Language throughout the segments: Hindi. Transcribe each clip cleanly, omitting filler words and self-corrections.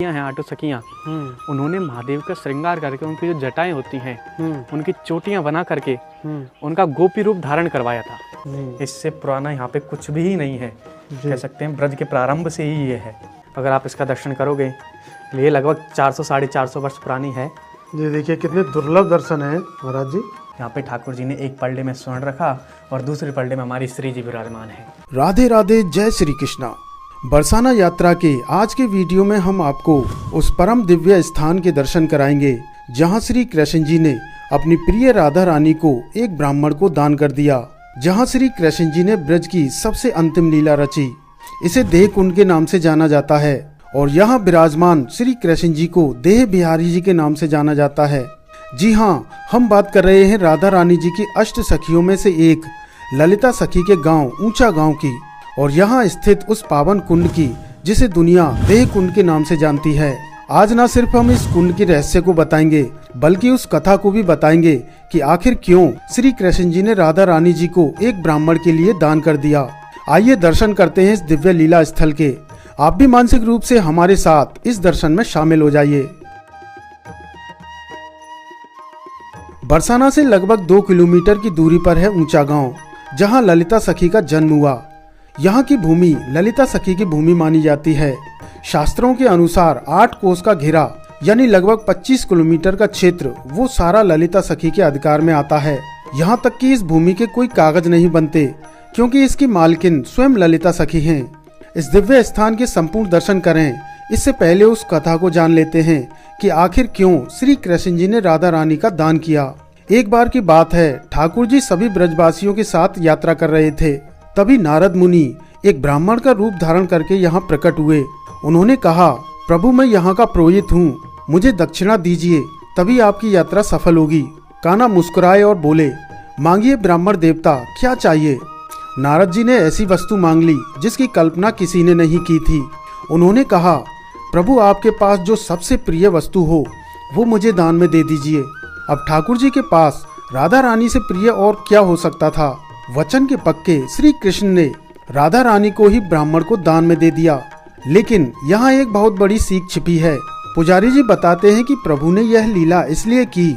हैं 8 सखियाँ, उन्होंने महादेव का श्रृंगार करके उनकी जो जटाएं होती हैं उनकी चोटियां बना करके उनका गोपी रूप धारण करवाया था। इससे पुराना यहाँ पे कुछ भी नहीं है, कह सकते हैं ब्रज के प्रारंभ से ही ये है। अगर आप इसका दर्शन करोगे ये लगभग 400 साढ़े 400 वर्ष पुरानी है। जी देखिए कितने दुर्लभ दर्शन है महाराज जी। यहाँ पे ठाकुर जी ने एक पलड़े में स्वर्ण रखा और दूसरे पलड़े में हमारी श्री जी विराजमान है। राधे राधे, जय श्री कृष्णा। बरसाना यात्रा के आज के वीडियो में हम आपको उस परम दिव्य स्थान के दर्शन कराएंगे जहां श्री कृष्ण जी ने अपनी प्रिय राधा रानी को एक ब्राह्मण को दान कर दिया, जहां श्री कृष्ण जी ने ब्रज की सबसे अंतिम लीला रची। इसे देह कुंड के नाम से जाना जाता है और यहाँ विराजमान श्री कृष्ण जी को देह बिहारी जी के नाम से जाना जाता है। जी हाँ, हम बात कर रहे हैं राधा रानी जी की अष्ट सखियों में से एक ललिता सखी के गांव ऊंचा गांव की, और यहाँ स्थित उस पावन कुंड की जिसे दुनिया देह कुंड के नाम से जानती है। आज न सिर्फ हम इस कुंड के रहस्य को बताएंगे बल्कि उस कथा को भी बताएंगे कि आखिर क्यों श्री कृष्ण जी ने राधा रानी जी को एक ब्राह्मण के लिए दान कर दिया। आइए दर्शन करते हैं इस दिव्य लीला स्थल के। आप भी मानसिक रूप से हमारे साथ इस दर्शन में शामिल हो जाइए। बरसाना से लगभग 2 किलोमीटर की दूरी पर है ऊंचा गांव, जहां ललिता सखी का जन्म हुआ। यहाँ की भूमि ललिता सखी की भूमि मानी जाती है। शास्त्रों के अनुसार 8 कोस का घेरा यानी लगभग 25 किलोमीटर का क्षेत्र वो सारा ललिता सखी के अधिकार में आता है। यहाँ तक कि इस भूमि के कोई कागज नहीं बनते क्योंकि इसकी मालकिन स्वयं ललिता सखी हैं। इस दिव्य स्थान के संपूर्ण दर्शन करें इससे पहले उस कथा को जान लेते हैं कि आखिर क्यों श्री कृष्ण जी ने राधा रानी का दान किया। एक बार की बात है, ठाकुर जी सभी ब्रजवासियों के साथ यात्रा कर रहे थे। तभी नारद मुनि एक ब्राह्मण का रूप धारण करके यहाँ प्रकट हुए। उन्होंने कहा, प्रभु मैं यहाँ का पुरोहित हूँ, मुझे दक्षिणा दीजिए तभी आपकी यात्रा सफल होगी। कान्हा मुस्कुराए और बोले, मांगिए ब्राह्मण देवता, क्या चाहिए। नारद जी ने ऐसी वस्तु मांग ली जिसकी कल्पना किसी ने नहीं की थी। उन्होंने कहा, प्रभु आपके पास जो सबसे प्रिय वस्तु हो वो मुझे दान में दे दीजिए। अब ठाकुर जी के पास राधा रानी से प्रिय और क्या हो सकता था। वचन के पक्के श्री कृष्ण ने राधा रानी को ही ब्राह्मण को दान में दे दिया। लेकिन यहाँ एक बहुत बड़ी सीख छिपी है। पुजारी जी बताते हैं कि प्रभु ने यह लीला इसलिए की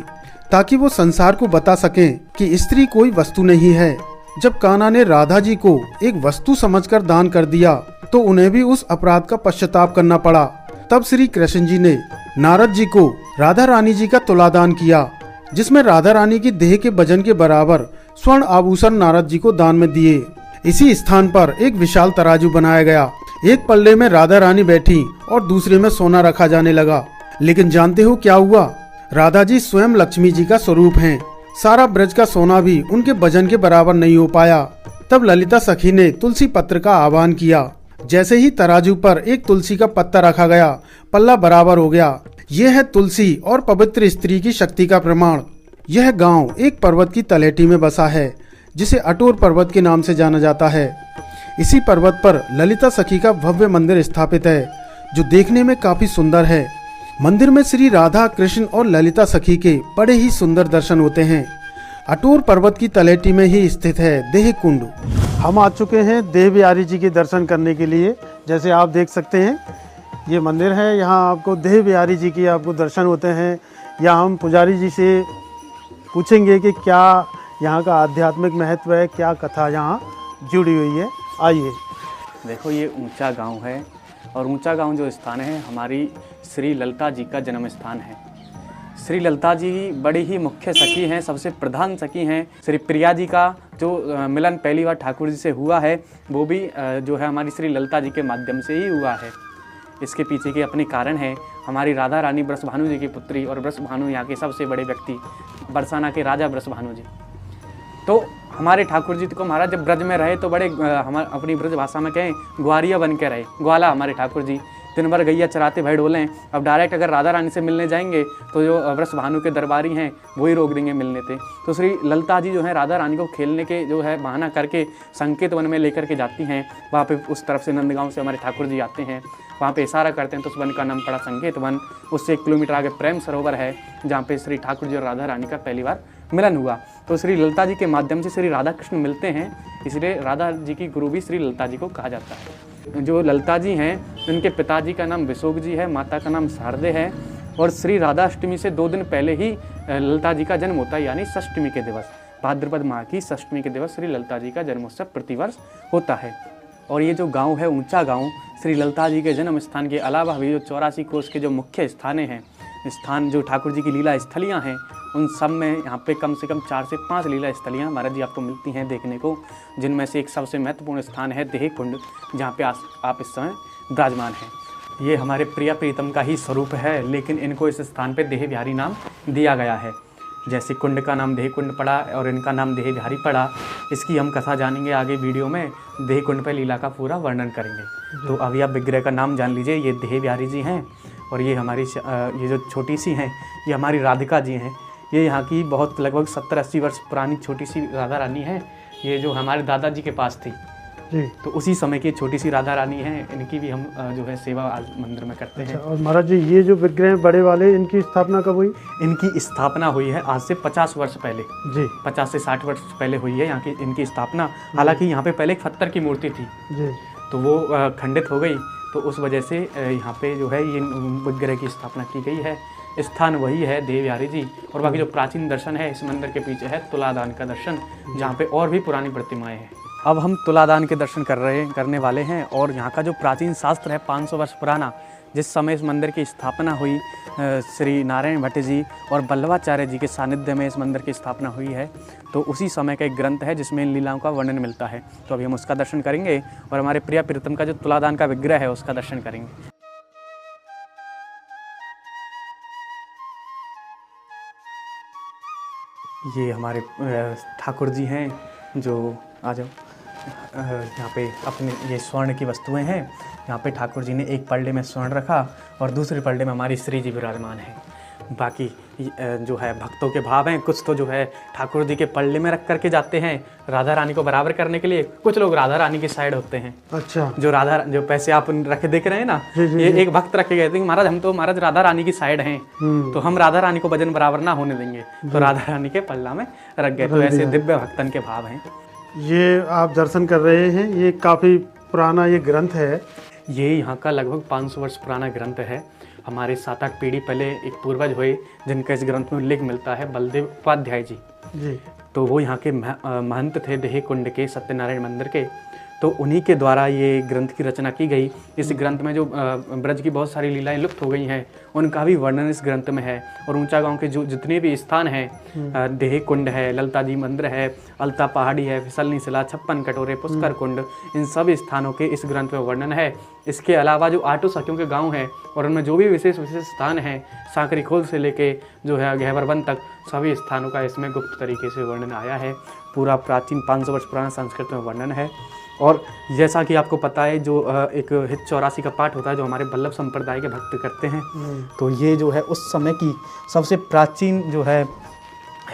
ताकि वो संसार को बता सकें कि स्त्री कोई वस्तु नहीं है। जब कान्हा ने राधा जी को एक वस्तु समझकर दान कर दिया तो उन्हें भी उस अपराध का पश्चाताप करना पड़ा। तब श्री कृष्ण जी ने नारद जी को राधा रानी जी का तुलादान किया, जिसमें राधा रानी की देह के वजन के बराबर स्वर्ण आभूषण नारद जी को दान में दिए। इसी स्थान पर एक विशाल तराजू बनाया गया। एक पल्ले में राधा रानी बैठी और दूसरे में सोना रखा जाने लगा। लेकिन जानते हो क्या हुआ? राधा जी स्वयं लक्ष्मी जी का स्वरूप हैं। सारा ब्रज का सोना भी उनके वजन के बराबर नहीं हो पाया। तब ललिता सखी ने तुलसी पत्र का आह्वान किया। जैसे ही तराजू पर एक तुलसी का पत्ता रखा गया, पल्ला बराबर हो गया। यह है तुलसी और पवित्र स्त्री की शक्ति का प्रमाण। यह गांव एक पर्वत की तलहटी में बसा है जिसे अटोर पर्वत के नाम से जाना जाता है। इसी पर्वत पर ललिता सखी का भव्य मंदिर स्थापित है जो देखने में काफी सुंदर है। मंदिर में श्री राधा कृष्ण और ललिता सखी के बड़े ही सुंदर दर्शन होते हैं। अटोर पर्वत की तलहटी में ही स्थित है देह कुंड। हम आ चुके हैं देह बिहारी जी के दर्शन करने के लिए। जैसे आप देख सकते हैं ये मंदिर है, यहाँ आपको देह बिहारी जी की आपको दर्शन होते हैं। यहाँ हम पुजारी जी से पूछेंगे कि क्या यहाँ का आध्यात्मिक महत्व है, क्या कथा यहाँ जुड़ी हुई है। आइए। देखो ये ऊंचा गांव है और ऊंचा गांव जो स्थान है हमारी श्री ललिता जी का जन्म स्थान है। श्री ललिता जी बड़ी ही मुख्य सखी हैं, सबसे प्रधान सखी हैं। श्री प्रिया जी का जो मिलन पहली बार ठाकुर जी से हुआ है वो भी जो है हमारी श्री ललिता जी के माध्यम से ही हुआ है। इसके पीछे के अपने कारण है। हमारी राधा रानी ब्रजभानु जी की पुत्री और ब्रजभानु यहाँ के सबसे बड़े व्यक्ति बरसाना के राजा ब्रजभानु जी। तो हमारे ठाकुर जी को महाराज जब ब्रज में रहे तो बड़े हमारे अपनी ब्रज भाषा में कहें ग्वारिया बन के रहे। ग्वाला हमारे ठाकुर जी दिन भर गैया चराते भय डोलें। अब डायरेक्ट अगर राधा रानी से मिलने जाएंगे तो जो ब्रजभानु के दरबारी हैं वही रोक देंगे मिलने से। तो श्री ललिता जी जो है राधा रानी को खेलने के जो है बहाना करके संकेत वन में लेकर के जाती हैं। वहाँ पे उस तरफ से नंदगांव से हमारे ठाकुर जी आते हैं, वहाँ पे इशारा करते हैं तो उस वन का नाम पड़ा संकेत वन। उससे 1 किलोमीटर आगे प्रेम सरोवर है जहाँ पे श्री ठाकुर जी और राधा रानी का पहली बार मिलन हुआ। तो श्री ललिता जी के माध्यम से श्री राधा कृष्ण मिलते हैं, इसलिए राधा जी की गुरु भी श्री ललिता जी को कहा जाता है। जो ललिता जी हैं उनके पिताजी का नाम विशोक जी है, माता का नाम शारदे है और श्री राधाष्टमी से 2 दिन पहले ही ललिता जी का जन्म होता है, यानी षष्टमी के दिवस, भाद्रपद माह की षष्टमी के दिवस श्री ललिता जी का जन्मोत्सव प्रतिवर्ष होता है। और ये जो गांव है ऊंचा गांव, श्री ललिता जी के जन्म स्थान के अलावा भी जो 84 कोस के जो मुख्य स्थान जो ठाकुर जी की लीला स्थलियाँ हैं, उन सब में यहाँ पे कम से कम 4 से 5 लीला स्थलियाँ महाराज जी आपको मिलती हैं देखने को, जिनमें से एक सबसे महत्वपूर्ण स्थान है देह कुंड, जहाँ पे आप इस समय विराजमान हैं। ये हमारे प्रिया प्रीतम का ही स्वरूप है, लेकिन इनको इस स्थान पे देह बिहारी नाम दिया गया है। जैसे कुंड का नाम देह कुंड पड़ा और इनका नाम देह बिहारी पड़ा, इसकी हम कथा जानेंगे आगे वीडियो में, देह कुंड पे लीला का पूरा वर्णन करेंगे। तो अभी आप विग्रह का नाम जान लीजिए, ये देह बिहारी जी हैं और ये हमारी ये जो छोटी सी हैं ये हमारी राधिका जी हैं। ये यहाँ की बहुत लगभग 70-80 वर्ष पुरानी छोटी सी राधा रानी है, ये जो हमारे दादाजी के पास थी जी। तो उसी समय की छोटी सी राधा रानी है, इनकी भी हम जो है सेवा आज मंदिर में करते हैं। और महाराज जी ये जो विग्रह हैं बड़े वाले, इनकी स्थापना कब हुई? इनकी स्थापना हुई है आज से 50 वर्ष पहले जी। 50 से 60 वर्ष पहले हुई है यहाँ की इनकी स्थापना। हालांकि यहाँ पे पहले एक पत्थर की मूर्ति थी जी, तो वो खंडित हो गई, तो उस वजह से यहाँ पे जो है ये विग्रह की स्थापना की गई है। स्थान वही है देव बिहारी जी। और बाकी जो प्राचीन दर्शन है इस मंदिर के पीछे है तुलादान का दर्शन, जहाँ पे और भी पुरानी प्रतिमाएं हैं। अब हम तुलादान के दर्शन करने वाले हैं। और यहाँ का जो प्राचीन शास्त्र है 500 वर्ष पुराना, जिस समय इस मंदिर की स्थापना हुई श्री नारायण भट्ट जी और बल्लभाचार्य जी के सानिध्य में इस मंदिर की स्थापना हुई है, तो उसी समय का एक ग्रंथ है जिसमें इन लीलाओं का वर्णन मिलता है। तो अभी हम उसका दर्शन करेंगे और हमारे प्रिया प्रीतम का जो तुलादान का विग्रह है उसका दर्शन करेंगे। ये हमारे ठाकुर जी हैं जो आ जाओ यहाँ पे अपने ये स्वर्ण की वस्तुएं हैं। यहाँ पे ठाकुर जी ने एक पलड़े में स्वर्ण रखा और दूसरे पलड़े में हमारी श्री जी विराजमान है। बाकी जो है भक्तों के भाव हैं, कुछ तो जो है ठाकुर जी के पलड़े में रख करके जाते हैं राधा रानी को बराबर करने के लिए, कुछ लोग राधा रानी की साइड होते हैं। अच्छा, जो पैसे आप रखे देख रहे हैं ना, ये एक भक्त रखे गए थे महाराज हम तो महाराज राधा रानी की साइड हैं, तो हम राधा रानी को वजन बराबर ना होने देंगे, तो राधा रानी के पल्ला में रख गए। तो ऐसे दिव्य भक्तन के भाव हैं। ये आप दर्शन कर रहे हैं, ये काफ़ी पुराना ये ग्रंथ है। ये यहाँ का लगभग 500 वर्ष पुराना ग्रंथ है। हमारे 7-8 पीढ़ी पहले एक पूर्वज हुए जिनका इस ग्रंथ में उल्लेख मिलता है, बलदेव उपाध्याय जी। तो वो यहाँ के महंत थे देह कुंड के, सत्यनारायण मंदिर के। तो उन्हीं के द्वारा ये ग्रंथ की रचना की गई। इस ग्रंथ में जो ब्रज की बहुत सारी लीलाएं लुप्त हो गई हैं उनका भी वर्णन इस ग्रंथ में है। और ऊंचा गांव के जो जितने भी स्थान हैं, देह कुंड है, ललिता जी मंदिर है, अलता पहाड़ी है, फिसलनी शिला, 56 कटोरे, पुष्कर कुंड, इन सब स्थानों के इस ग्रंथ में वर्णन है। इसके अलावा जो 8 सखियों के गाँव हैं और उनमें जो भी विशेष स्थान हैं, सांकरी खोल से लेके जो है गहवरबन तक, सभी स्थानों का इसमें गुप्त तरीके से वर्णन आया है। पूरा प्राचीन 500 वर्ष पुराना संस्कृत में वर्णन है। और जैसा कि आपको पता है जो एक हित 84 का पाठ होता है जो हमारे वल्लभ संप्रदाय के भक्त करते हैं, तो ये जो है उस समय की सबसे प्राचीन जो है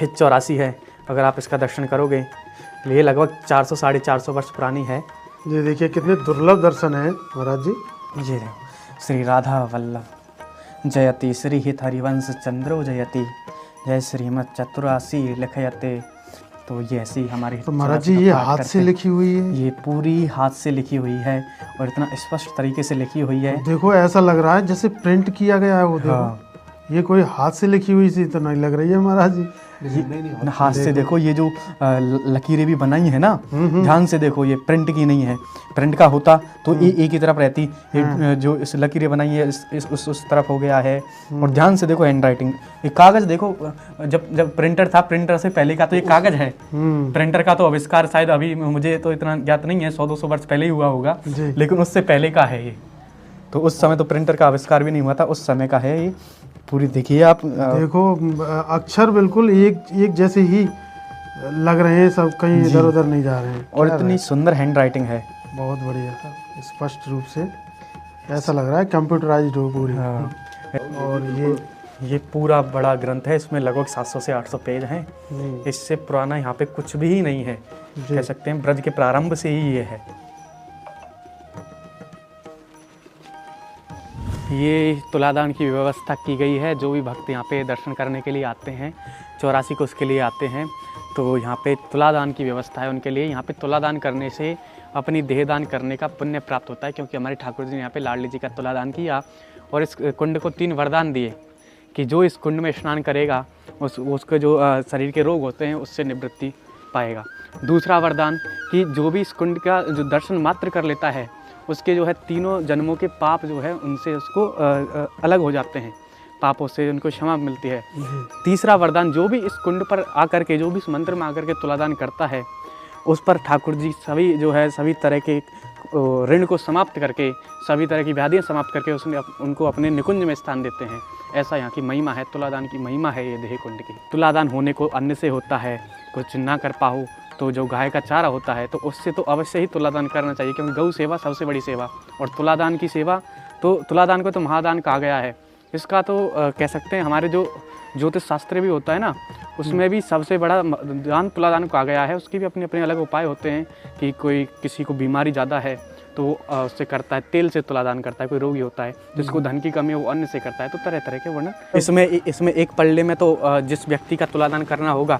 हित 84 है। अगर आप इसका दर्शन करोगे ये लगभग 400-450 वर्ष पुरानी है। ये देखिए कितने दुर्लभ दर्शन है महाराज जी। ये श्री राधा वल्लभ जयति, श्री हित हरिवंश चंद्रो जयति, जय श्रीमद चतुरासी लिखयते। तो ये ऐसी हमारी तो महाराज जी ये हाथ से लिखी हुई है, ये पूरी हाथ से लिखी हुई है और इतना स्पष्ट तरीके से लिखी हुई है। देखो ऐसा लग रहा है जैसे प्रिंट किया गया है वो। देखो हाँ। ये कोई हाथ से लिखी हुई सी तो नहीं लग रही है महाराज जी। हाथ से देखो ये जो लकीरें भी बनाई है ना, ध्यान से देखो, ये प्रिंट की नहीं है। प्रिंट का होता तो ये एक ही तरफ रहती, जो इस लकीरें बनाई है उस तरफ हो गया है। और ध्यान से देखो हैंड राइटिंग, ये कागज देखो, जब प्रिंटर था, प्रिंटर से पहले का तो ये कागज है। प्रिंटर का तो आविष्कार शायद अभी मुझे तो इतना ज्ञात नहीं है, 100-200 वर्ष पहले ही हुआ होगा, लेकिन उससे पहले का है ये। तो उस समय तो प्रिंटर का आविष्कार भी नहीं हुआ था, उस समय का है ये। पूरी देखिए आप, देखो अक्षर बिल्कुल एक जैसे ही लग रहे हैं, सब कहीं इधर उधर नहीं जा रहे हैं। और इतनी सुंदर हैंड राइटिंग है, बहुत बढ़िया था, स्पष्ट रूप से ऐसा लग रहा है कंप्यूटराइज्ड हो पूरी। और ये पूरा बड़ा ग्रंथ है, इसमें लगभग 700 से 800 पेज हैं। इससे पुराना यहाँ पे कुछ भी नहीं है, कह सकते हैं ब्रज के प्रारंभ से ही ये है। ये तुलादान की व्यवस्था की गई है। जो भी भक्त यहाँ पे दर्शन करने के लिए आते हैं, 84 को उसके लिए आते हैं, तो यहाँ पे तुलादान की व्यवस्था है उनके लिए। यहाँ पे तुलादान करने से अपनी देहदान करने का पुण्य प्राप्त होता है, क्योंकि हमारे ठाकुर जी ने यहाँ पे लाडली जी का तुलादान किया और इस कुंड को 3 वरदान दिए कि जो इस कुंड में स्नान करेगा उसके जो शरीर के रोग होते हैं उससे निवृत्ति पाएगा। दूसरा वरदान कि जो भी इस कुंड का जो दर्शन मात्र कर लेता है उसके जो है 3 जन्मों के पाप जो है उनसे उसको अलग हो जाते हैं, पापों से उनको क्षमा मिलती है। तीसरा वरदान, जो भी इस कुंड पर आकर के, जो भी इस मंदिर में आकर के तुलादान करता है उस पर ठाकुर जी सभी तरह के ऋण को समाप्त करके, सभी तरह की व्याधियाँ समाप्त करके उनको अपने निकुंज में स्थान देते हैं। ऐसा यहाँ की महिमा है, तुलादान की महिमा है ये देह कुंड की। तुलादान होने को अन्न से होता है, कुछ ना कर पाओ तो जो गाय का चारा होता है तो उससे तो अवश्य ही तुलादान करना चाहिए, क्योंकि गौ सेवा सबसे बड़ी सेवा और तुलादान की सेवा, तो तुलादान को तो महादान कहा गया है। इसका तो कह सकते हैं हमारे जो ज्योतिष शास्त्र भी होता है ना, उसमें भी सबसे बड़ा दान तुलादान कहा गया है। उसके भी अपने अपने अलग उपाय होते हैं कि कोई किसी को बीमारी ज़्यादा है तो वो उससे करता है, तेल से तुलादान करता है। कोई रोगी होता है जिसको धन की कमी है वो अन्न से करता है। तो तरह तरह के वर्णन इसमें एक पल्ले में तो जिस व्यक्ति का तुलादान करना होगा,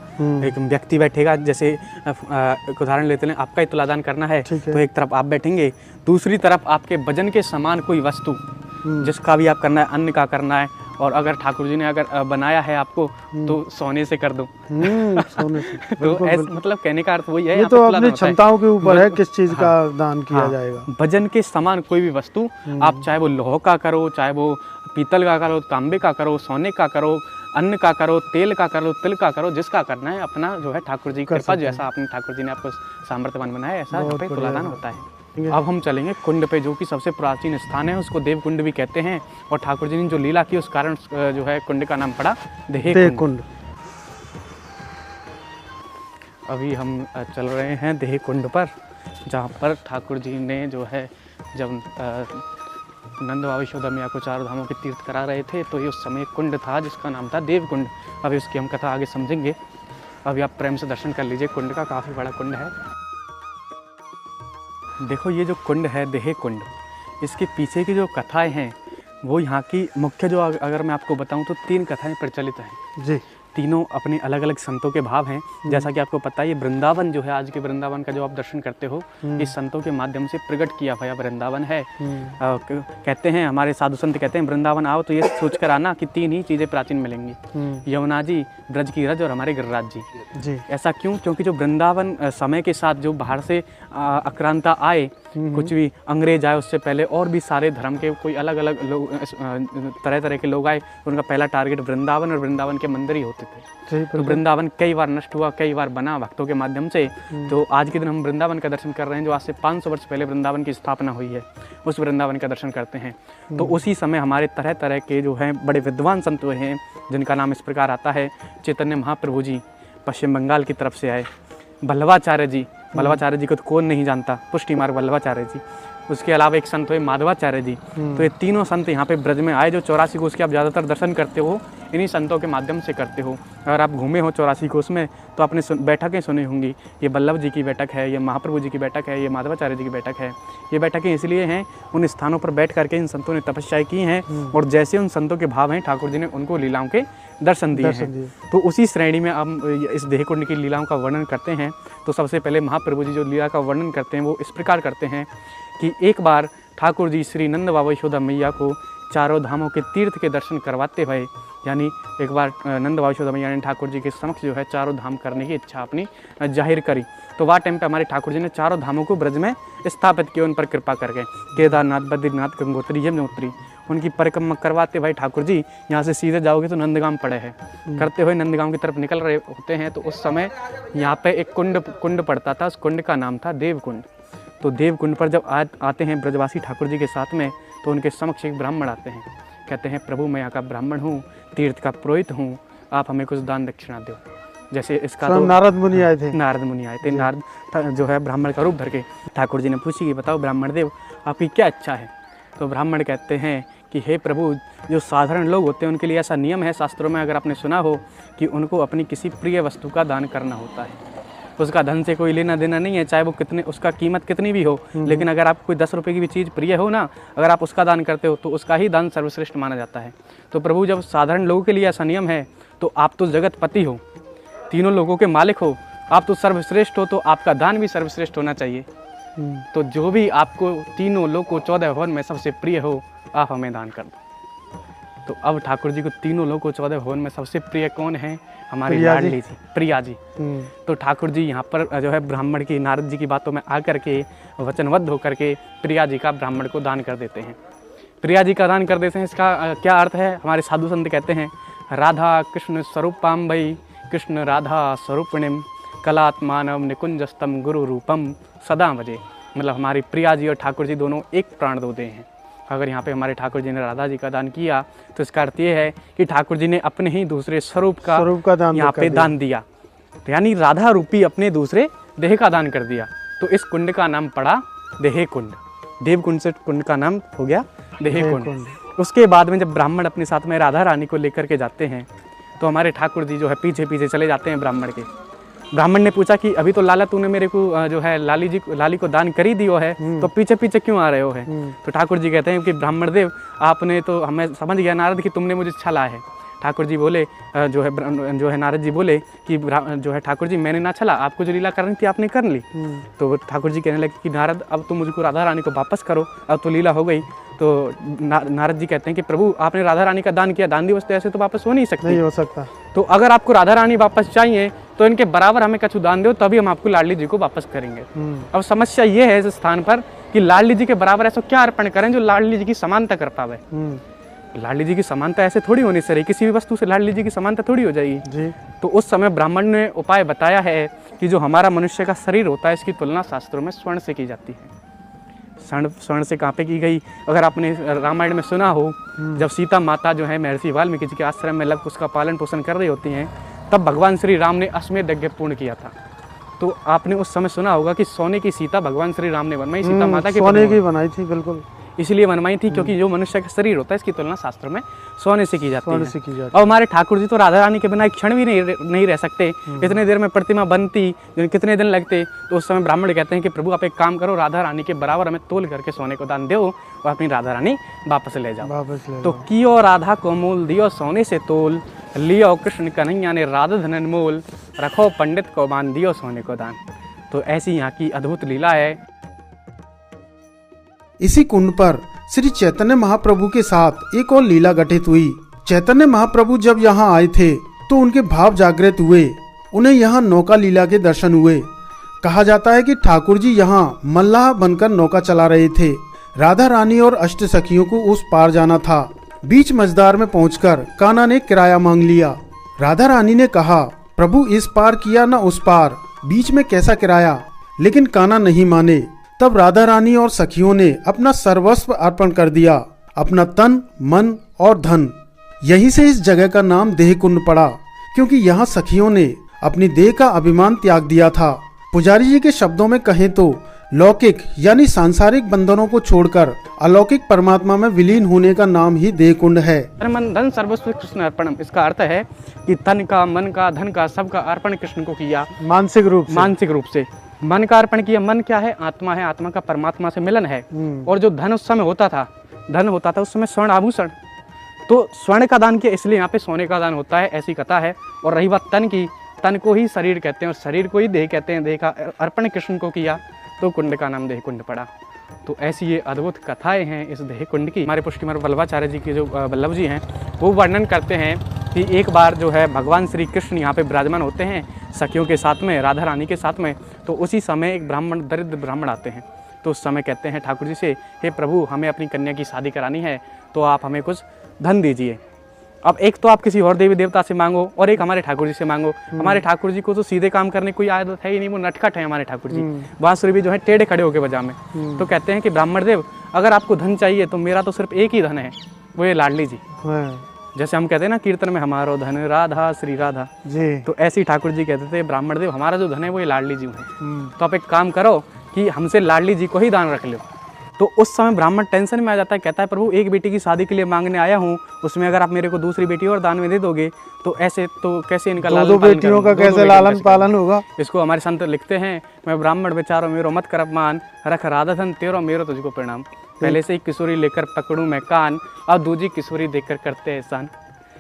एक व्यक्ति बैठेगा, जैसे एक उदाहरण लेते हैं, आपका ही तुलादान करना है तो एक तरफ आप बैठेंगे, दूसरी तरफ आपके वजन के समान कोई वस्तु जिसका भी आप करना है, अन्न का करना है, और अगर ठाकुर जी ने अगर बनाया है आपको तो सोने से कर दो। सोने से तो मतलब कहने का अर्थ वही है, ये तो अपनी क्षमताओं के ऊपर है किस चीज का दान किया जाएगा। वजन के समान कोई भी वस्तु आप, चाहे वो लोह का करो, चाहे वो पीतल का करो, तांबे का करो, सोने का करो, अन्न का करो, तेल का करो, तिल का करो, जिसका करना है अपना जो है ठाकुर जी की कृपा, जैसा आपने ठाकुर जी ने आपको सामर्थ्यवान बनाया ऐसा यहाँ पे तुलादान होता है। अब हम चलेंगे कुंड पे, जो कि सबसे प्राचीन स्थान है, उसको देव कुंड भी कहते हैं, और ठाकुर जी ने जो लीला की उस कारण जो है कुंड का नाम पड़ा देह कुंड। अभी हम चल रहे हैं देह कुंड पर, जहाँ पर ठाकुर जी ने जो है जब नंद बाबा यशोदा मैया को 4 धामों के तीर्थ करा रहे थे तो ये उस समय कुंड था जिसका नाम था देव कुंड। अभी उसकी हम कथा आगे समझेंगे। अभी आप प्रेम से दर्शन कर लीजिए, कुंड का काफ़ी बड़ा कुंड है। देखो ये जो कुंड है देह कुंड, इसके पीछे की जो कथाएं हैं वो यहाँ की मुख्य, जो अगर मैं आपको बताऊं तो 3 कथाएं प्रचलित हैं जी। तीनों अपने अलग अलग संतों के भाव हैं। जैसा कि आपको पता है ये वृंदावन जो है, आज के वृंदावन का जो आप दर्शन करते हो, इस संतों के माध्यम से प्रकट किया हुआ वृंदावन है। कहते हैं हमारे साधु संत कहते हैं वृंदावन आओ तो ये सोचकर आना कि 3 ही चीज़ें प्राचीन मिलेंगी, यमुना जी, ब्रज की रज और हमारे गिरिराज जी। ऐसा क्यों? क्योंकि जो वृंदावन समय के साथ जो बाहर से आक्रांता आए, कुछ भी अंग्रेज आए, उससे पहले और भी सारे धर्म के कोई अलग अलग लोग, तरह तरह के लोग आए, उनका पहला टारगेट वृंदावन और वृंदावन के मंदिर ही होते थे। तो वृंदावन कई बार नष्ट हुआ, कई बार बना भक्तों के माध्यम से। तो आज के दिन हम वृंदावन का दर्शन कर रहे हैं, जो आज से 500 वर्ष पहले वृंदावन की स्थापना हुई है, उस वृंदावन का दर्शन करते हैं। तो उसी समय हमारे तरह तरह के जो हैं बड़े विद्वान संत हुए हैं, जिनका नाम इस प्रकार आता है। चैतन्य महाप्रभु जी पश्चिम बंगाल की तरफ से आए, वल्लभाचार्य जी, वल्लभाचार्य जी को तो कौन नहीं जानता, पुष्टि मार्ग वल्लभाचार्य जी। उसके अलावा एक संत हुए माधवाचार्य जी। तो ये तीनों संत यहाँ पे ब्रज में आए। जो 84 कोष के आप ज़्यादातर दर्शन करते हो इन्हीं संतों के माध्यम से करते हो। अगर आप घूमे हो 84 कोष में तो आपने बैठकें सुनी होंगी, ये वल्लभ जी की बैठक है, ये महाप्रभु जी की बैठक है, ये माधवाचार्य जी की बैठक है। ये बैठकें इसलिए हैं, उन स्थानों पर बैठ करके इन संतों ने तपस्याएं की हैं, और जैसे उन संतों के भाव हैं ठाकुर जी ने उनको लीलाओं के दर्शन दिए हैं। तो उसी श्रेणी में हम इस देह कुंड की लीलाओं का वर्णन करते हैं। तो सबसे पहले महाप्रभु जी जो लीला का वर्णन करते हैं वो इस प्रकार करते हैं कि एक बार ठाकुर जी श्री नंद बाबा यशोदा मैया को 4 धामों के तीर्थ के दर्शन करवाते हुए, यानी एक बार नंद बाबा यशोदा मैया ने ठाकुर जी के समक्ष जो है 4 धाम करने की इच्छा अपनी जाहिर करी। तो वह टाइम पे हमारे ठाकुर जी ने 4 धामों को ब्रज में स्थापित किया, उन पर कृपा करके। केदारनाथ, बद्रीनाथ, गंगोत्री, यमुनोत्री, उनकी परिक्रमा करवाते भाई ठाकुर जी यहाँ से सीधे जाओगे तो नंदगांव पड़े है। करते हुए नंदगांव की तरफ निकल रहे होते हैं तो उस समय यहाँ पे एक कुंड पड़ता था। उस कुंड का नाम था देव कुंड। तो देव कुंड पर जब आते हैं ब्रजवासी ठाकुर जी के साथ में, तो उनके समक्ष एक ब्राह्मण आते हैं। कहते हैं प्रभु मैं यहाँ का ब्राह्मण हूँ, तीर्थ का पुरोहित हूँ, आप हमें कुछ दान दक्षिणा दो। जैसे इसका तो नारद मुनि आए थे। नारद जो है ब्राह्मण का रूप धर के ठाकुर जी ने पूछी कि बताओ ब्राह्मण देव आपकी क्या इच्छा है। तो ब्राह्मण कहते हैं कि हे प्रभु, जो साधारण लोग होते हैं उनके लिए ऐसा नियम है शास्त्रों में, अगर आपने सुना हो, कि उनको अपनी किसी प्रिय वस्तु का दान करना होता है। उसका धन से कोई लेना देना नहीं है, चाहे वो उसका कीमत कितनी भी हो, लेकिन अगर आपको कोई 10 रुपये की भी चीज़ प्रिय हो ना, अगर आप उसका दान करते हो तो उसका ही दान सर्वश्रेष्ठ माना जाता है। तो प्रभु जब साधारण लोगों के लिए ऐसा नियम है, तो आप तो जगतपति हो, तीनों लोगों के मालिक हो, आप तो सर्वश्रेष्ठ हो, तो आपका दान भी सर्वश्रेष्ठ होना चाहिए। तो जो भी आपको तीनों लोग को 14 भवन में सबसे प्रिय हो, आप हमें दान कर दो। तो अब ठाकुर जी को तीनों लोग को 14 भवन में सबसे प्रिय कौन है? हमारी लाडली जी, प्रिया जी। तो ठाकुर जी यहाँ पर जो है ब्राह्मण की, नारद जी की बातों में आकर के वचनबद्ध होकर के प्रिया जी का ब्राह्मण को दान कर देते हैं। प्रिया जी का दान कर देते हैं। इसका क्या अर्थ है? हमारे साधु संत कहते हैं, राधा कृष्ण स्वरूपाम भई, कृष्ण राधा स्वरूपिणीम कलात्मानव निकुंजस्तम गुरु रूपम सदा भजे। मतलब हमारी प्रिया जी और ठाकुर जी दोनों एक प्राण दो दे हैं। अगर यहाँ पे हमारे ठाकुर जी ने राधा जी का दान किया तो इसका अर्थ ये है कि ठाकुर जी ने अपने ही दूसरे स्वरूप का दान यहाँ पे दान दिया। तो यानी राधा रूपी अपने दूसरे देह का दान कर दिया। तो इस कुंड का नाम पड़ा देह कुंड। देव कुंड से कुंड का नाम हो गया देह कुंड। उसके बाद में जब ब्राह्मण अपने साथ में राधा रानी को लेकर के जाते हैं तो हमारे ठाकुर जी जो है पीछे पीछे चले जाते हैं ब्राह्मण के। ब्राह्मण ने पूछा कि अभी तो लाला तूने मेरे को जो है लाली को दान कर ही दियो है, तो पीछे पीछे क्यों आ रहे हो है? तो ठाकुर जी कहते हैं कि ब्राह्मण देव, आपने तो हमें समझ गया नारद कि तुमने मुझे छला है। ठाकुर जी बोले जो है नारद जी बोले कि जो है ठाकुर जी मैंने ना छला, आपको जो लीला करनी थी आपने कर ली। तो ठाकुर जी कहने लगे कि नारद अब तो मुझको राधा रानी को वापस करो, अब तो लीला हो गई। तो नारद जी कहते हैं कि प्रभु आपने राधा रानी का दान किया, दान दिवस तो ऐसे तो वापस हो नहीं सकता। तो अगर आपको राधा रानी वापस चाहिए तो इनके बराबर हमें कछु दान दो, तभी हम आपको लाडली जी को वापस करेंगे। अब समस्या ये है इस स्थान पर कि लाडली जी के बराबर ऐसा क्या अर्पण करें जो लाडली जी की समानता कर पावे। लाडली जी की समानता ऐसे थोड़ी होनी चाहिए, किसी भी वस्तु से लाडली जी की समानता थोड़ी हो जाएगी जी। तो उस समय ब्राह्मण ने उपाय बताया है कि जो हमारा मनुष्य का शरीर होता है इसकी तुलना शास्त्रों में स्वर्ण से की जाती है। स्वर्ण से कहाँ पे की गई? अगर आपने रामायण में सुना हो, जब सीता माता जो है महर्षि वाल्मीकि जी के आश्रम में लग उसका पालन पोषण कर रही होती हैं, तब भगवान श्री राम ने अश्वमेध यज्ञ पूर्ण किया था। तो आपने उस समय सुना होगा कि सोने की सीता भगवान श्री राम ने बनवाई, सीता माता की सोने की बनाई थी, बिल्कुल इसलिए बनवाई थी क्योंकि जो मनुष्य का शरीर होता है इसकी तुलना शास्त्र में सोने से की जाती है। और हमारे ठाकुर जी तो राधा रानी के बिना एक क्षण भी नहीं रह सकते। इतने देर में प्रतिमा बनती कितने दिन लगते। तो उस समय ब्राह्मण कहते हैं कि प्रभु आप एक काम करो, राधा रानी के बराबर हमें तोल करके सोने को दान दो और अपनी राधा रानी वापस ले जाओ। तो कियो राधा को मोल दियो सोने से तोल, लियो कृष्ण कन्हैया ने राधा धन अनमोल, रखो पंडित को बांध दियो सोने को दान। तो ऐसी यहाँ की अद्भुत लीला है। इसी कुंड पर श्री चैतन्य महाप्रभु के साथ एक और लीला घटित हुई। चैतन्य महाप्रभु जब यहाँ आए थे तो उनके भाव जागृत हुए, उन्हें यहाँ नौका लीला के दर्शन हुए। कहा जाता है कि ठाकुर जी यहाँ मल्लाह बनकर नौका चला रहे थे। राधा रानी और अष्ट सखियों को उस पार जाना था। बीच मझधार में पहुंचकर कान्हा ने किराया मांग लिया। राधा रानी ने कहा, प्रभु इस पार किया न उस पार, बीच में कैसा किराया? लेकिन कान्हा नहीं माने। तब राधा रानी और सखियों ने अपना सर्वस्व अर्पण कर दिया, अपना तन मन और धन। यहीं से इस जगह का नाम देह कुंड पड़ा, क्योंकि यहाँ सखियों ने अपनी देह का अभिमान त्याग दिया था। पुजारी जी के शब्दों में कहें तो लौकिक यानी सांसारिक बंधनों को छोड़कर अलौकिक परमात्मा में विलीन होने का नाम ही देह कुंड है। मन धन सर्वस्व कृष्ण अर्पणम। इसका अर्थ है कि तन का, मन का, धन का, सबका अर्पण कृष्ण को किया मानसिक रूप से। मन का अर्पण किया। मन क्या है? आत्मा है। आत्मा का परमात्मा से मिलन है। और जो धन उस समय होता था उस समय स्वर्ण आभूषण, तो स्वर्ण का दान किया, इसलिए यहाँ पे सोने का दान होता है, ऐसी कथा है। और रही बात तन की, तन को ही शरीर कहते हैं और शरीर को ही देह कहते हैं। देह का अर्पण कृष्ण को किया तो कुंड का नाम देह कुंड पड़ा। तो ऐसी ये अद्भुत कथाएं हैं इस देह कुंड की। हमारे पुष्टिमार्ग वल्लभाचार्य जी के जो वल्लभ जी हैं वो वर्णन करते हैं कि एक बार जो है भगवान श्री कृष्ण यहाँ पे विराजमान होते हैं सखियों के साथ में, राधा रानी के साथ में। तो उसी समय एक दरिद्र ब्राह्मण आते हैं। तो उस समय कहते हैं ठाकुर जी से, हे प्रभु हमें अपनी कन्या की शादी करानी है, तो आप हमें कुछ धन दीजिए। अब एक तो आप किसी और देवी देवता से मांगो और एक हमारे ठाकुर जी से मांगो। हमारे ठाकुर जी को तो सीधे काम करने की कोई आदत है ही नहीं, वो नटखट है हमारे ठाकुर जी। बांसुरी भी जो है टेढ़े खड़े होकर बजा में। तो कहते हैं कि ब्राह्मण देव अगर आपको धन चाहिए तो मेरा तो सिर्फ एक ही धन है, वो ये लाडली जी। जैसे हम कहते हैं ना कीर्तन में, हमारो धन राधा श्री राधा जी, तो ऐसे ही ठाकुर जी कहते थे ब्राह्मण देव हमारा जो धन है वो ये लाडली जी है। तो आप एक काम करो कि हमसे लाडली जी को ही दान रख लो। तो उस समय ब्राह्मण टेंशन में आ जाता है, कहता है प्रभु एक बेटी की शादी के लिए मांगने आया हूँ, उसमें अगर आप मेरे को दूसरी बेटी और दान में दे दोगे तो ऐसे तो कैसे इनका लालन पालन बेटियों का कैसे लालन पालन होगा। इसको हमारे संत लिखते हैं, मैं ब्राह्मण बेचारो मेरो मत कर अपमान, रख राधा धन तेरो मेरो तुझको प्रणाम। पहले से ही किशोरी लेकर पकड़ूं मैं कान, अब दूजी किशोरी देकर करते एहसान।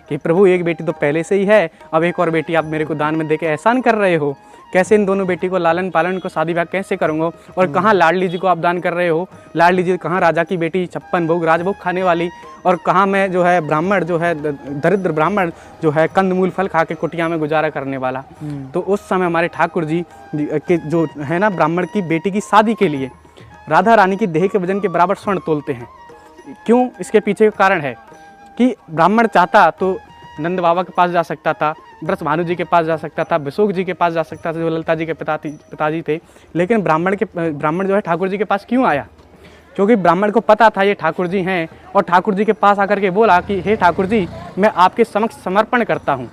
कि प्रभु एक बेटी तो पहले से ही है, अब एक और बेटी आप मेरे को दान में देके एहसान कर रहे हो कैसे इन दोनों बेटी को लालन पालन को शादी ब्याह कैसे करूँगा, और कहाँ लाडली जी को आप दान कर रहे हो, लाडली जी कहाँ राजा की बेटी 56 भोग राजभोग खाने वाली, और कहाँ मैं जो है ब्राह्मण जो है दरिद्र ब्राह्मण जो है कंदमूल फल खा के कुटिया में गुजारा करने वाला। तो उस समय हमारे ठाकुर जी के जो है ना ब्राह्मण की बेटी की शादी के लिए राधा रानी की देह के वजन के बराबर स्वर्ण तोलते हैं। क्यों? इसके पीछे का कारण है कि ब्राह्मण चाहता तो नंद बाबा के पास जा सकता था, ब्रज भानु जी के पास जा सकता था, विशोक जी के पास जा सकता था जो ललिता जी के पिताजी थे, लेकिन ब्राह्मण जो है ठाकुर जी के पास क्यों आया? क्योंकि ब्राह्मण को पता था ये ठाकुर जी हैं, और ठाकुर जी के पास आकर के बोला कि हे ठाकुर जी, मैं आपके समक्ष समर्पण करता हूँ,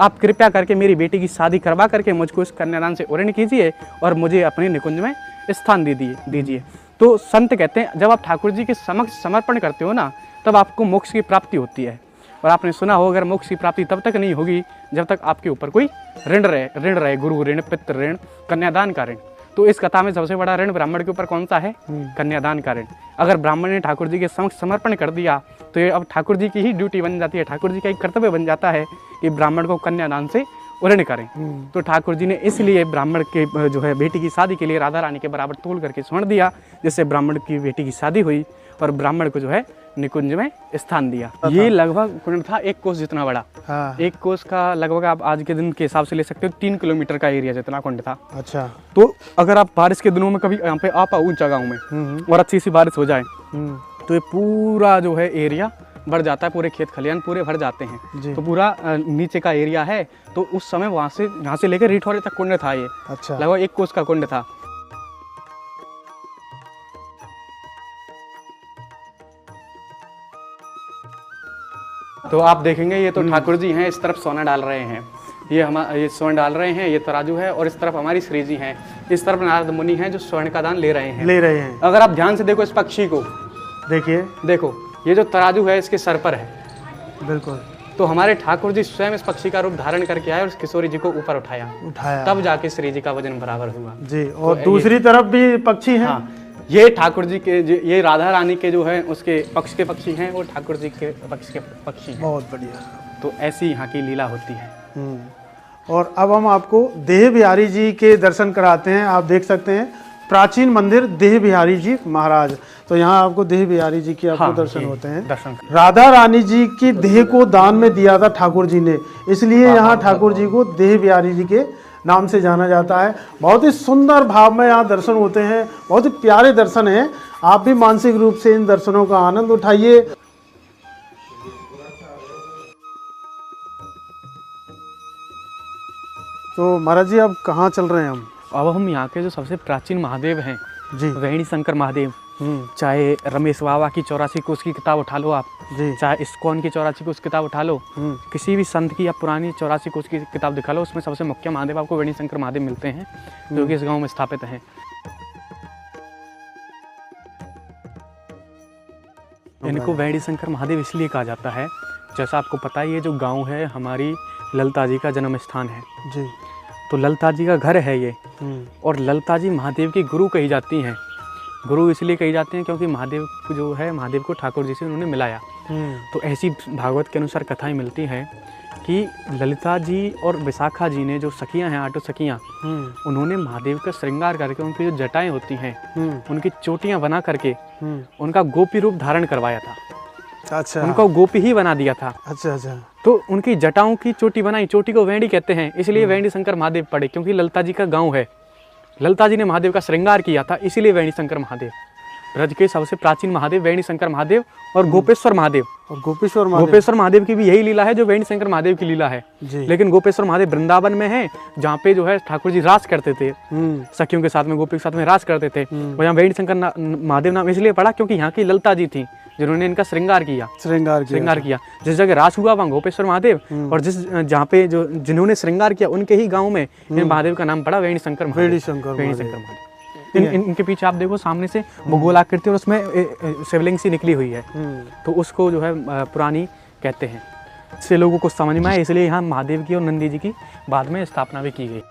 आप कृपया करके मेरी बेटी की शादी करवा करके मुझको इस कन्यादान से उऋण कीजिए और मुझे अपने निकुंज में स्थान दीजिए। तो संत कहते हैं जब आप ठाकुर जी के समक्ष समर्पण करते हो ना, तब आपको मोक्ष की प्राप्ति होती है। और आपने सुना हो, अगर मोक्ष की प्राप्ति तब तक नहीं होगी जब तक आपके ऊपर कोई ऋण रहे, गुरु ऋण, पितृ ऋण, कन्यादान का ऋण। तो इस कथा में सबसे बड़ा ऋण ब्राह्मण के ऊपर कौन सा है? कन्यादान का ऋण। अगर ब्राह्मण ने ठाकुर जी के समक्ष समर्पण कर दिया तो ये अब ठाकुर जी की ही ड्यूटी बन जाती है, ठाकुर जी का एक कर्तव्य बन जाता है कि ब्राह्मण को कन्यादान से उऋण करें। तो ठाकुर जी ने इसलिए ब्राह्मण के जो है बेटी की शादी के लिए राधा रानी के बराबर तोल करके स्वर्ण दिया, जिससे ब्राह्मण की बेटी की शादी हुई और ब्राह्मण को जो है निकुंज में स्थान दिया। ये लगभग कुंड था 1 कोस जितना बड़ा। हाँ। 1 कोस का लगभग आप आज के दिन के हिसाब से ले सकते हो 3 किलोमीटर का एरिया जितना कुंड था। अच्छा। तो अगर आप बारिश के दिनों में कभी यहाँ पे आ पाओ ऊंचा गाँव में और अच्छी सी बारिश हो जाए तो ये पूरा जो है एरिया बढ़ जाता है, पूरे खेत खलियान पूरे भर जाते हैं। तो पूरा नीचे का एरिया है। तो उस समय यहाँ से लेकर रिठौरे तक कुंड था ये। अच्छा। लगभग 1 कोस का कुंड था। तो आप देखेंगे ये तो ठाकुर जी हैं, इस तरफ सोना डाल रहे हैं, ये स्वर्ण डाल रहे हैं, ये तराजू है, और इस तरफ हमारी श्री जी हैं, इस तरफ नारद मुनि हैं जो स्वर्ण का दान ले रहे हैं। अगर आप ध्यान से देखो इस पक्षी को, देखो ये जो तराजू है इसके सर पर है। बिल्कुल। तो हमारे ठाकुर जी स्वयं इस पक्षी का रूप धारण करके आए और किशोरी जी को ऊपर उठाया, तब जाके श्री जी का वजन बराबर हुआ जी। और तो दूसरी तरफ भी पक्षी है। हाँ, ये ठाकुर जी के, ये राधा रानी के जो है उसके पक्ष के पक्षी हैं, वो ठाकुर जी के पक्ष के पक्षी हैं। बहुत बढ़िया। तो ऐसी यहाँ की लीला होती है। और अब हम आपको देह बिहारी जी के दर्शन कराते हैं। आप देख सकते हैं प्राचीन मंदिर देह बिहारी जी महाराज। तो यहाँ आपको देह बिहारी जी के आपको दर्शन होते हैं। राधा रानी जी की देह को दान में दिया था ठाकुर जी ने, इसलिए यहाँ ठाकुर जी को देह बिहारी जी के नाम से जाना जाता है। बहुत ही सुंदर भाव में यहाँ दर्शन होते हैं, बहुत ही प्यारे दर्शन हैं। आप भी मानसिक रूप से इन दर्शनों का आनंद उठाइए। तो महाराज जी अब कहाँ चल रहे हैं हम? अब हम यहाँ के जो सबसे प्राचीन महादेव हैं जी, वेणी शंकर महादेव, चाहे रमेश बाबा की 84 कोस की किताब उठा लो आप जी, चाहे इस्कॉन की 84 कोस किताब उठा लो, किसी भी संत की या पुरानी 84 कोस की किताब दिखा लो, उसमें सबसे मुख्य महादेव आपको वेणी शंकर महादेव मिलते हैं जो कि इस गांव में स्थापित हैं। इनको वेणी शंकर महादेव इसलिए कहा जाता है, जैसा आपको पता है ये जो गांव है हमारी ललिता जी का जन्म स्थान है जी। तो ललिता जी का घर है ये, और ललिता जी महादेव की गुरु कही जाती हैं। गुरु इसलिए कही जाते हैं क्योंकि महादेव जो है महादेव को ठाकुर जी से उन्होंने मिलाया। तो ऐसी भागवत के अनुसार कथाएं मिलती हैं कि ललिता जी और विशाखा जी ने जो सखियां हैं, 8 सखियां, उन्होंने महादेव का श्रृंगार करके उनकी जो जटाएं होती हैं उनकी चोटियां बना करके उनका गोपी रूप धारण करवाया था। अच्छा। उनको गोपी ही बना दिया था। अच्छा अच्छा। तो उनकी जटाओं की चोटी बनाई, चोटी को वेणी कहते हैं, इसलिए वेणी शंकर महादेव पड़े, क्योंकि ललिता जी का गांव है। ललिता जी ने महादेव का श्रृंगार किया था, इसीलिए वेणी शंकर महादेव। ब्रज के सबसे प्राचीन महादेव वेणी शंकर महादेव और गोपेश्वर महादेव। और गोपेश्वर महादेव की भी यही लीला है जो वेणी शंकर महादेव की लीला है। लेकिन गोपेश्वर महादेव वृंदावन में है, जहाँ पे जो है ठाकुर जी राज करते थे, सखियों के साथ में, गोपी के साथ में राज करते थे। और यहाँ वेणी शंकर महादेव नाम इसलिए पड़ा क्योंकि यहाँ की ललिता जी थी जिन्होंने इनका श्रृंगार किया। जिस जगह रास हुआ वहाँ गोपेश्वर महादेव, और जहाँ पे जो जिन्होंने श्रृंगार किया उनके ही गांव में इन महादेव का नाम पड़ा वेणी शंकर महादेव। इनके पीछे आप देखो सामने से वो गोलाकृति और उसमें शिवलिंग सी निकली हुई है, तो उसको जो है पुरानी कहते हैं। इससे लोगों को समझ में आया, इसलिए यहाँ महादेव की और नंदी जी की बाद में स्थापना भी की गई।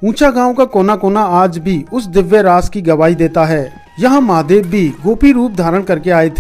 ऊंचा गांव का कोना कोना आज भी उस दिव्य रास की गवाही देता है। यहाँ महादेव भी गोपी रूप धारण करके आए थे।